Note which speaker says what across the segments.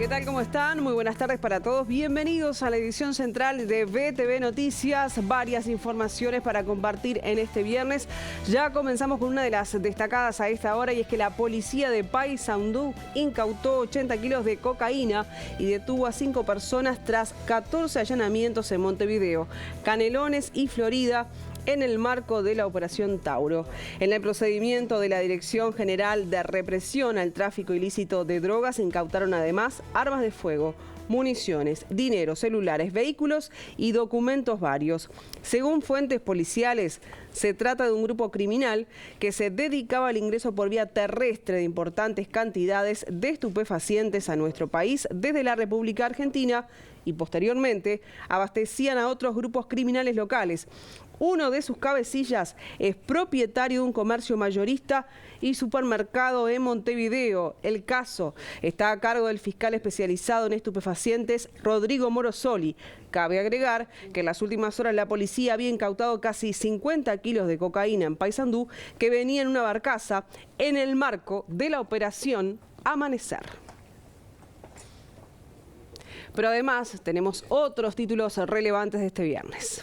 Speaker 1: ¿Qué tal? ¿Cómo están? Muy buenas tardes para todos. Bienvenidos a la edición central de BTV Noticias. Varias informaciones para compartir en este viernes. Ya comenzamos con una de las destacadas a esta hora, y es que la policía de Paysandú incautó 80 kilos de cocaína y detuvo a 5 personas tras 14 allanamientos en Montevideo, Canelones y Florida, en el marco de la Operación Tauro. En el procedimiento de la Dirección General de Represión al Tráfico Ilícito de Drogas se incautaron además armas de fuego, municiones, dinero, celulares, vehículos y documentos varios. Según fuentes policiales, se trata de un grupo criminal que se dedicaba al ingreso por vía terrestre de importantes cantidades de estupefacientes a nuestro país desde la República Argentina, y posteriormente abastecían a otros grupos criminales locales. Uno de sus cabecillas es propietario de un comercio mayorista y supermercado en Montevideo. El caso está a cargo del fiscal especializado en estupefacientes, Rodrigo Morosoli. Cabe agregar que en las últimas horas la policía había incautado casi 50 kilos de cocaína en Paysandú, que venía en una barcaza en el marco de la Operación Amanecer. Pero además tenemos otros títulos relevantes de este viernes.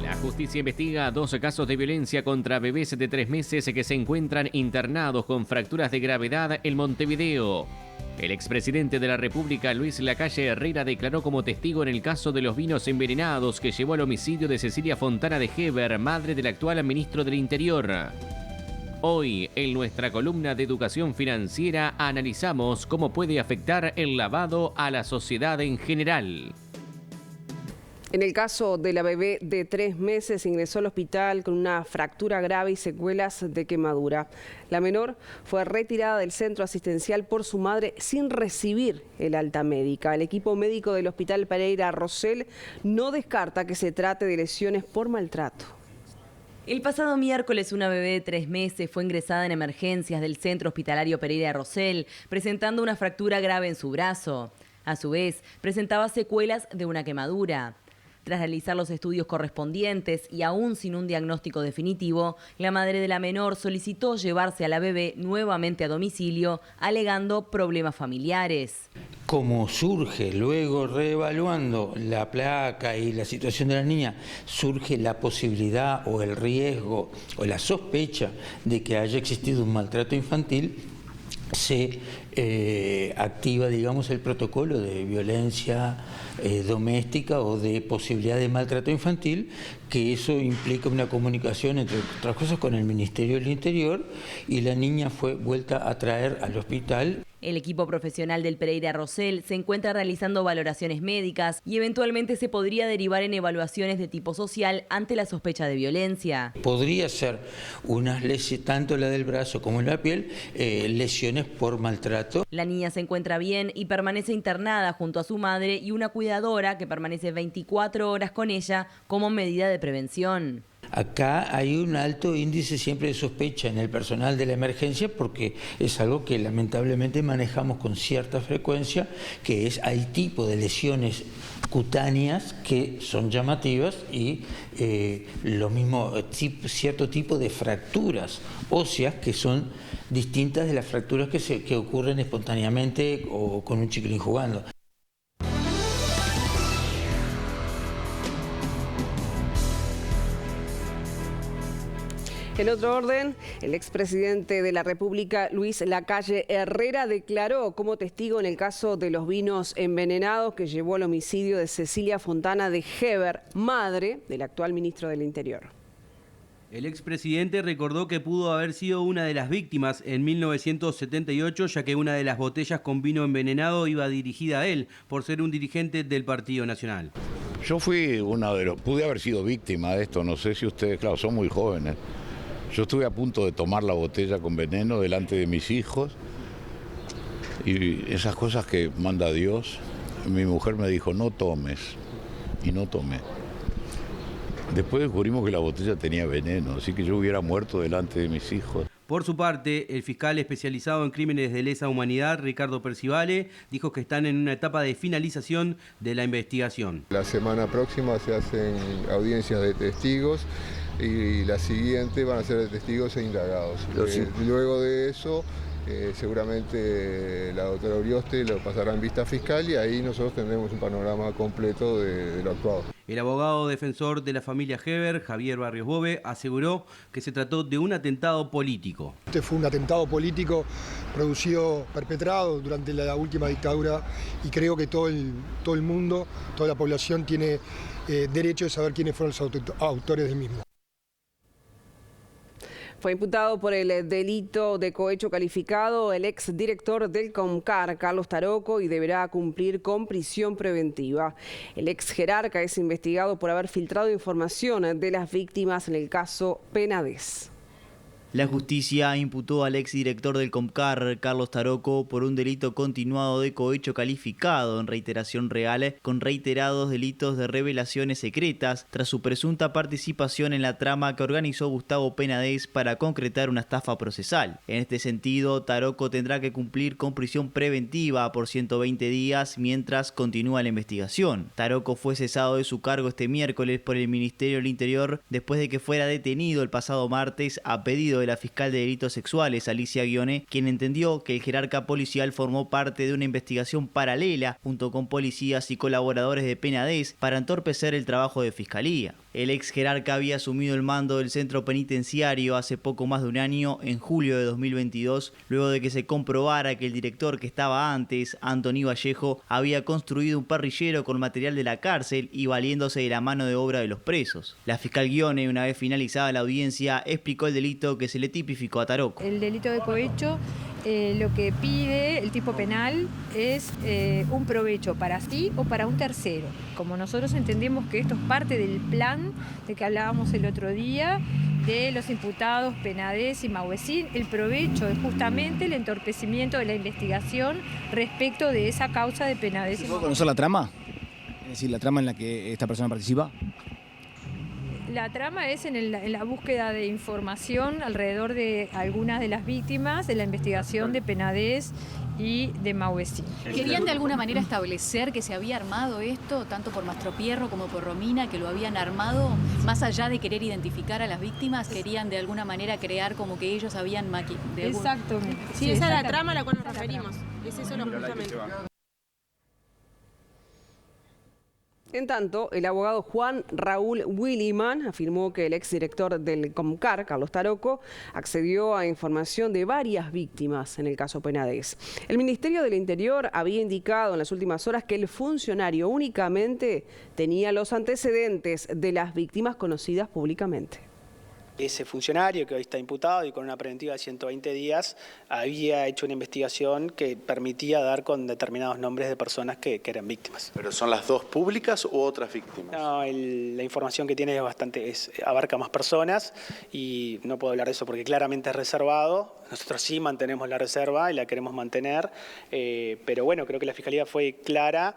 Speaker 2: La justicia investiga 12 casos de violencia contra bebés de 3 meses que se encuentran internados con fracturas de gravedad en Montevideo. El expresidente de la República, Luis Lacalle Herrera, declaró como testigo en el caso de los vinos envenenados que llevó al homicidio de Cecilia Fontana de Heber, madre del actual ministro del Interior. Hoy, en nuestra columna de Educación Financiera, analizamos cómo puede afectar el lavado a la sociedad en general.
Speaker 1: En el caso de la bebé de 3 meses, ingresó al hospital con una fractura grave y secuelas de quemadura. La menor fue retirada del centro asistencial por su madre sin recibir el alta médica. El equipo médico del Hospital Pereira Rosell no descarta que se trate de lesiones por maltrato.
Speaker 3: El pasado miércoles, una bebé de 3 meses fue ingresada en emergencias del Centro Hospitalario Pereira Rosell, presentando una fractura grave en su brazo. A su vez, presentaba secuelas de una quemadura. Tras realizar los estudios correspondientes y aún sin un diagnóstico definitivo, la madre de la menor solicitó llevarse a la bebé nuevamente a domicilio, alegando problemas familiares.
Speaker 4: Como surge, luego reevaluando la placa y la situación de la niña, surge la posibilidad o el riesgo o la sospecha de que haya existido un maltrato infantil, se activa, digamos, el protocolo de violencia doméstica o de posibilidad de maltrato infantil, que eso implica una comunicación, entre otras cosas, con el Ministerio del Interior, y la niña fue vuelta a traer al hospital.
Speaker 3: El equipo profesional del Pereira Rosell se encuentra realizando valoraciones médicas y eventualmente se podría derivar en evaluaciones de tipo social ante la sospecha de violencia.
Speaker 4: Podría ser unas lesiones, tanto la del brazo como en la piel, lesiones por maltrato.
Speaker 3: La niña se encuentra bien y permanece internada junto a su madre y una cuidadora que permanece 24 horas con ella como medida de prevención.
Speaker 4: Acá hay un alto índice siempre de sospecha en el personal de la emergencia, porque es algo que lamentablemente manejamos con cierta frecuencia, que es hay tipo de lesiones cutáneas que son llamativas y lo mismo cierto tipo de fracturas óseas que son distintas de las fracturas que ocurren espontáneamente o con un chiquilín jugando.
Speaker 1: En otro orden, el expresidente de la República, Luis Lacalle Herrera, declaró como testigo en el caso de los vinos envenenados que llevó al homicidio de Cecilia Fontana de Heber, madre del actual ministro del Interior.
Speaker 5: El expresidente recordó que pudo haber sido una de las víctimas en 1978, ya que una de las botellas con vino envenenado iba dirigida a él, por ser un dirigente del Partido Nacional.
Speaker 6: Yo fui pude haber sido víctima de esto, no sé si ustedes, claro, son muy jóvenes. Yo estuve a punto de tomar la botella con veneno delante de mis hijos y esas cosas que manda Dios. Mi mujer me dijo, no tomes, y no tomé. Después descubrimos que la botella tenía veneno, así que yo hubiera muerto delante de mis hijos.
Speaker 5: Por su parte, el fiscal especializado en crímenes de lesa humanidad, Ricardo Percivale, dijo que están en una etapa de finalización de la investigación.
Speaker 7: La semana próxima se hacen audiencias de testigos y la siguiente van a ser de testigos e indagados. Luego de eso, seguramente la doctora Urioste lo pasará en vista fiscal y ahí nosotros tendremos un panorama completo de lo actuado.
Speaker 5: El abogado defensor de la familia Heber, Javier Barrios Bove, aseguró que se trató de un atentado político.
Speaker 8: Este fue un atentado político perpetrado durante la última dictadura y creo que todo el mundo, toda la población tiene derecho de saber quiénes fueron los autores del mismo.
Speaker 1: Fue imputado por el delito de cohecho calificado el exdirector del COMCAR, Carlos Taroco, y deberá cumplir con prisión preventiva. El ex jerarca es investigado por haber filtrado información de las víctimas en el caso Penades.
Speaker 9: La justicia imputó al exdirector del COMCAR, Carlos Taroco, por un delito continuado de cohecho calificado en reiteración real con reiterados delitos de revelaciones secretas tras su presunta participación en la trama que organizó Gustavo Penades para concretar una estafa procesal. En este sentido, Taroco tendrá que cumplir con prisión preventiva por 120 días mientras continúa la investigación. Taroco fue cesado de su cargo este miércoles por el Ministerio del Interior después de que fuera detenido el pasado martes a pedido de la fiscal de delitos sexuales, Alicia Guione, quien entendió que el jerarca policial formó parte de una investigación paralela junto con policías y colaboradores de Penades para entorpecer el trabajo de fiscalía. El ex jerarca había asumido el mando del centro penitenciario hace poco más de un año, en julio de 2022, luego de que se comprobara que el director que estaba antes, Anthony Vallejo, había construido un parrillero con material de la cárcel y valiéndose de la mano de obra de los presos. La fiscal Guione, una vez finalizada la audiencia, explicó el delito que se le tipificó a Taroco.
Speaker 10: El delito de cohecho lo que pide el tipo penal es un provecho para sí o para un tercero. Como nosotros entendemos que esto es parte del plan de que hablábamos el otro día, de los imputados Penades y Mauesín, el provecho es justamente el entorpecimiento de la investigación respecto de esa causa de Penades.
Speaker 11: ¿Se puede conocer la trama? Es decir, la trama en la que esta persona participa.
Speaker 10: La trama es en la búsqueda de información alrededor de algunas de las víctimas de la investigación de Penades y de Mauesín.
Speaker 12: ¿Querían de alguna manera establecer que se había armado esto, tanto por Mastropierro como por Romina, que lo habían armado, más allá de querer identificar a las víctimas, querían de alguna manera crear como que ellos habían maquinado?
Speaker 10: Exactamente.
Speaker 13: Sí, esa es la trama a la cual nos referimos. Es eso lo justamente.
Speaker 1: En tanto, el abogado Juan Raúl Williman afirmó que el exdirector del COMCAR, Carlos Taroco, accedió a información de varias víctimas en el caso Penades. El Ministerio del Interior había indicado en las últimas horas que el funcionario únicamente tenía los antecedentes de las víctimas conocidas públicamente.
Speaker 14: Ese funcionario que hoy está imputado y con una preventiva de 120 días había hecho una investigación que permitía dar con determinados nombres de personas que eran víctimas.
Speaker 15: ¿Pero son las dos públicas u otras víctimas?
Speaker 14: No, la información que tiene abarca más personas y no puedo hablar de eso porque claramente es reservado. Nosotros sí mantenemos la reserva y la queremos mantener, pero bueno, creo que la Fiscalía fue clara.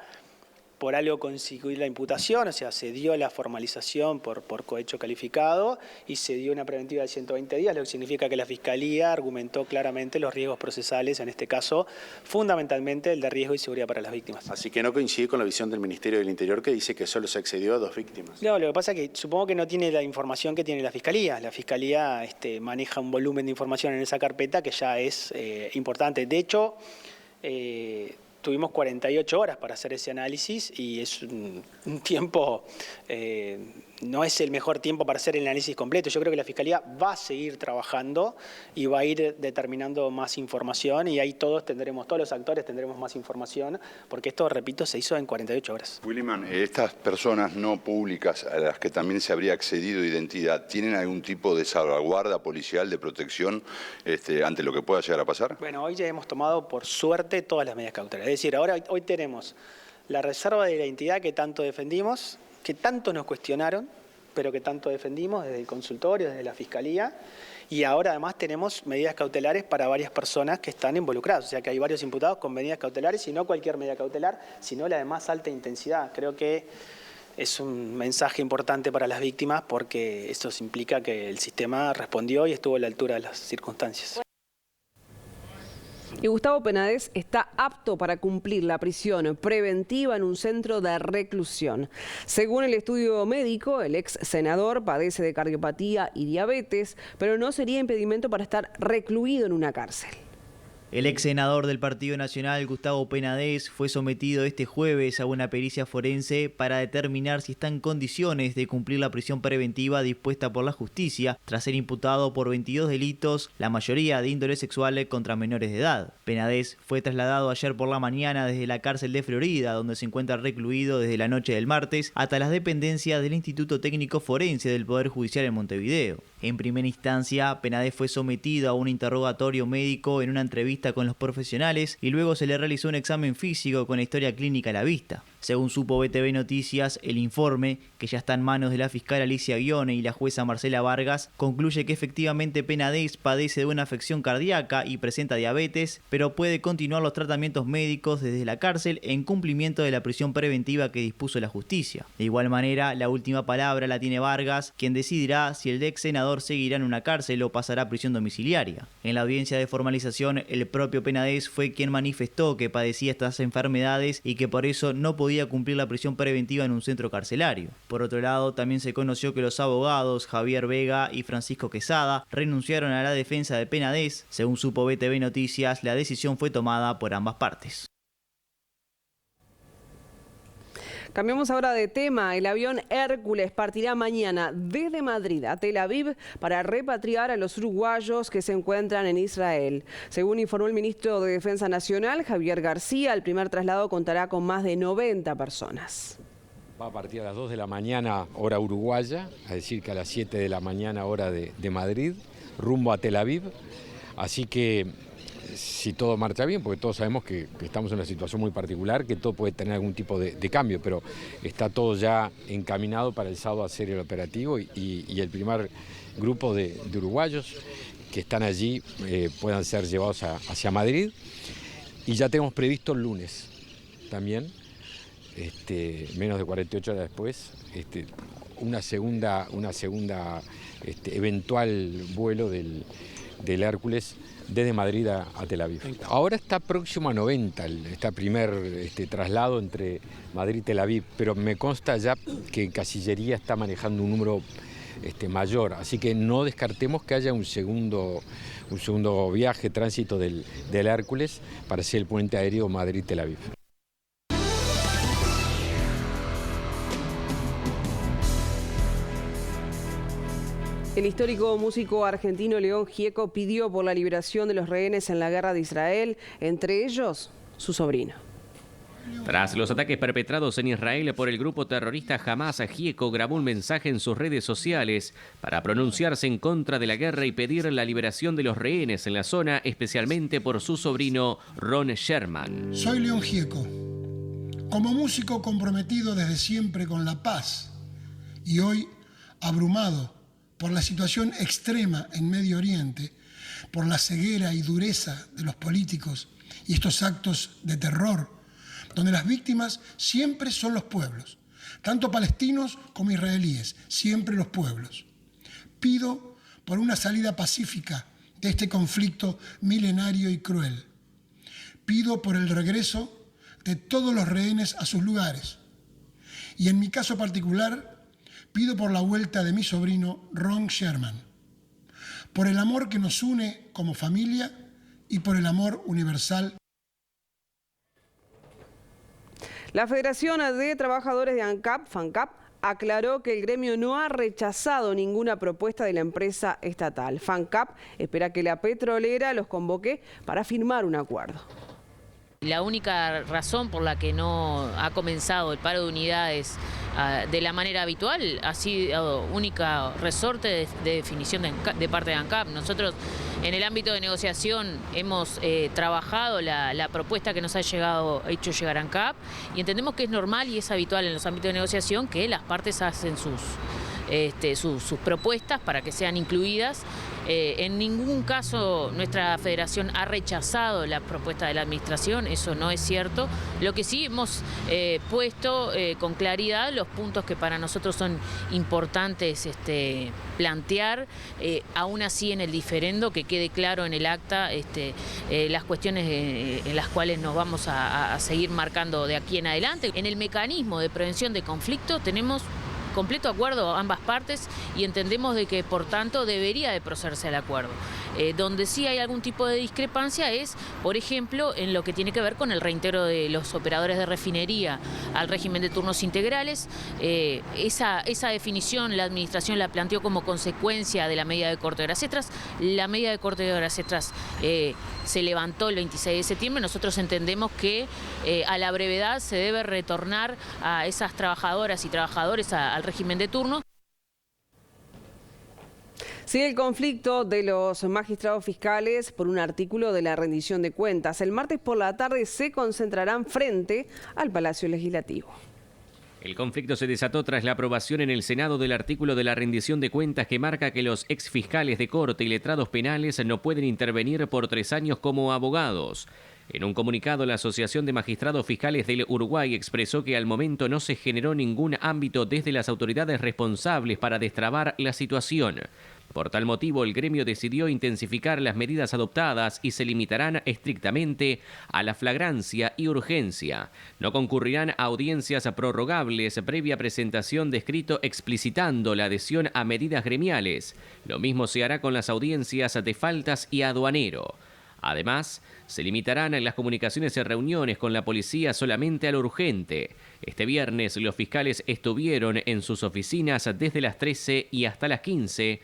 Speaker 14: Por algo constituir la imputación, o sea, se dio la formalización por cohecho calificado y se dio una preventiva de 120 días, lo que significa que la Fiscalía argumentó claramente los riesgos procesales, en este caso, fundamentalmente el de riesgo y seguridad para las víctimas.
Speaker 15: Así que no coincide con la visión del Ministerio del Interior que dice que solo se accedió a 2 víctimas.
Speaker 14: No, lo que pasa es que supongo que no tiene la información que tiene la Fiscalía. La Fiscalía maneja un volumen de información en esa carpeta que ya es importante. De hecho, tuvimos 48 horas para hacer ese análisis y es un tiempo, no es el mejor tiempo para hacer el análisis completo. Yo creo que la Fiscalía va a seguir trabajando y va a ir determinando más información y ahí todos los actores tendremos más información porque esto, repito, se hizo en 48 horas.
Speaker 16: Williman, estas personas no públicas a las que también se habría accedido identidad, ¿tienen algún tipo de salvaguarda policial, de protección ante lo que pueda llegar a pasar?
Speaker 14: Bueno, hoy ya hemos tomado, por suerte, todas las medidas cautelares. Es decir, hoy tenemos la reserva de la identidad que tanto defendimos, que tanto nos cuestionaron, pero que tanto defendimos desde el consultorio, desde la Fiscalía, y ahora además tenemos medidas cautelares para varias personas que están involucradas, o sea que hay varios imputados con medidas cautelares, y no cualquier medida cautelar, sino la de más alta intensidad. Creo que es un mensaje importante para las víctimas porque esto implica que el sistema respondió y estuvo a la altura de las circunstancias.
Speaker 1: Y Gustavo Penades está apto para cumplir la prisión preventiva en un centro de reclusión. Según el estudio médico, el ex senador padece de cardiopatía y diabetes, pero no sería impedimento para estar recluido en una cárcel.
Speaker 9: El ex senador del Partido Nacional, Gustavo Penades, fue sometido este jueves a una pericia forense para determinar si está en condiciones de cumplir la prisión preventiva dispuesta por la justicia, tras ser imputado por 22 delitos, la mayoría de índole sexual contra menores de edad. Penades fue trasladado ayer por la mañana desde la cárcel de Florida, donde se encuentra recluido desde la noche del martes, hasta las dependencias del Instituto Técnico Forense del Poder Judicial en Montevideo. En primera instancia, Penades fue sometido a un interrogatorio médico en una entrevista con los profesionales y luego se le realizó un examen físico con la historia clínica a la vista. Según supo BTV Noticias, el informe, que ya está en manos de la fiscal Alicia Guione y la jueza Marcela Vargas, concluye que efectivamente Penades padece de una afección cardíaca y presenta diabetes, pero puede continuar los tratamientos médicos desde la cárcel en cumplimiento de la prisión preventiva que dispuso la justicia. De igual manera, la última palabra la tiene Vargas, quien decidirá si el ex senador seguirá en una cárcel o pasará a prisión domiciliaria. En la audiencia de formalización, el propio Penades fue quien manifestó que padecía estas enfermedades y que por eso no podía cumplir la prisión preventiva en un centro carcelario. Por otro lado, también se conoció que los abogados Javier Vega y Francisco Quesada renunciaron a la defensa de Penades. Según supo BTV Noticias, la decisión fue tomada por ambas partes.
Speaker 1: Cambiamos ahora de tema. El avión Hércules partirá mañana desde Madrid a Tel Aviv para repatriar a los uruguayos que se encuentran en Israel. Según informó el ministro de Defensa Nacional, Javier García, el primer traslado contará con más de 90 personas.
Speaker 17: Va a partir a las 2 de la mañana hora uruguaya, es decir que a las 7 de la mañana hora de Madrid, rumbo a Tel Aviv. Así que si todo marcha bien, porque todos sabemos que estamos en una situación muy particular, que todo puede tener algún tipo de cambio, pero está todo ya encaminado para el sábado hacer el operativo y el primer grupo de uruguayos que están allí puedan ser llevados hacia Madrid. Y ya tenemos previsto el lunes también, menos de 48 horas después, una segunda eventual vuelo del Hércules desde Madrid a Tel Aviv. Ahora está próximo a 90, este primer traslado entre Madrid y Tel Aviv, pero me consta ya que Cancillería está manejando un número mayor, así que no descartemos que haya un segundo viaje, tránsito del Hércules para hacer el puente aéreo Madrid-Tel Aviv.
Speaker 1: El histórico músico argentino León Gieco pidió por la liberación de los rehenes en la guerra de Israel, entre ellos su sobrino.
Speaker 2: Tras los ataques perpetrados en Israel por el grupo terrorista Hamás, Gieco grabó un mensaje en sus redes sociales para pronunciarse en contra de la guerra y pedir la liberación de los rehenes en la zona, especialmente por su sobrino Ron Sherman.
Speaker 18: Soy León Gieco, como músico comprometido desde siempre con la paz y hoy abrumado por la situación extrema en Medio Oriente, por la ceguera y dureza de los políticos y estos actos de terror, donde las víctimas siempre son los pueblos, tanto palestinos como israelíes, siempre los pueblos. Pido por una salida pacífica de este conflicto milenario y cruel. Pido por el regreso de todos los rehenes a sus lugares. Y en mi caso particular, pido por la vuelta de mi sobrino Ron Sherman, por el amor que nos une como familia y por el amor universal.
Speaker 1: La Federación de Trabajadores de ANCAP, FANCAP, aclaró que el gremio no ha rechazado ninguna propuesta de la empresa estatal. FANCAP espera que la petrolera los convoque para firmar un acuerdo.
Speaker 19: La única razón por la que no ha comenzado el paro de unidades de la manera habitual ha sido única resorte de definición de parte de ANCAP. Nosotros en el ámbito de negociación hemos trabajado la propuesta que nos ha hecho llegar ANCAP y entendemos que es normal y es habitual en los ámbitos de negociación que las partes hacen sus propuestas para que sean incluidas En ningún caso nuestra federación ha rechazado la propuesta de la administración, eso no es cierto. Lo que sí hemos puesto con claridad los puntos que para nosotros son importantes plantear, aún así en el diferendo, que quede claro en el acta las cuestiones en las cuales nos vamos a seguir marcando de aquí en adelante. En el mecanismo de prevención de conflicto tenemos completo acuerdo a ambas partes y entendemos de que por tanto debería de procederse al acuerdo. Donde sí hay algún tipo de discrepancia es, por ejemplo, en lo que tiene que ver con el reintegro de los operadores de refinería al régimen de turnos integrales. Esa definición la administración la planteó como consecuencia de la medida de corte de horas extras. La medida de corte de horas extras se levantó el 26 de septiembre. Nosotros entendemos que a la brevedad se debe retornar a esas trabajadoras y trabajadores al régimen de turno.
Speaker 1: Sigue el conflicto de los magistrados fiscales por un artículo de la rendición de cuentas. El martes por la tarde se concentrarán frente al Palacio Legislativo.
Speaker 2: El conflicto se desató tras la aprobación en el Senado del artículo de la rendición de cuentas que marca que los exfiscales de corte y letrados penales no pueden intervenir por 3 años como abogados. En un comunicado, la Asociación de Magistrados Fiscales del Uruguay expresó que al momento no se generó ningún ámbito desde las autoridades responsables para destrabar la situación. Por tal motivo, el gremio decidió intensificar las medidas adoptadas y se limitarán estrictamente a la flagrancia y urgencia. No concurrirán a audiencias prorrogables previa presentación de escrito explicitando la adhesión a medidas gremiales. Lo mismo se hará con las audiencias de faltas y aduanero. Además, se limitarán las comunicaciones y reuniones con la policía solamente a lo urgente. Este viernes los fiscales estuvieron en sus oficinas desde las 13 y hasta las 15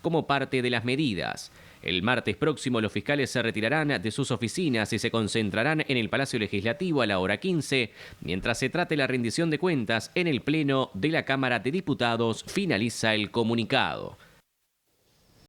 Speaker 2: como parte de las medidas. El martes próximo los fiscales se retirarán de sus oficinas y se concentrarán en el Palacio Legislativo a la hora 15, mientras se trate la rendición de cuentas en el Pleno de la Cámara de Diputados, finaliza el comunicado.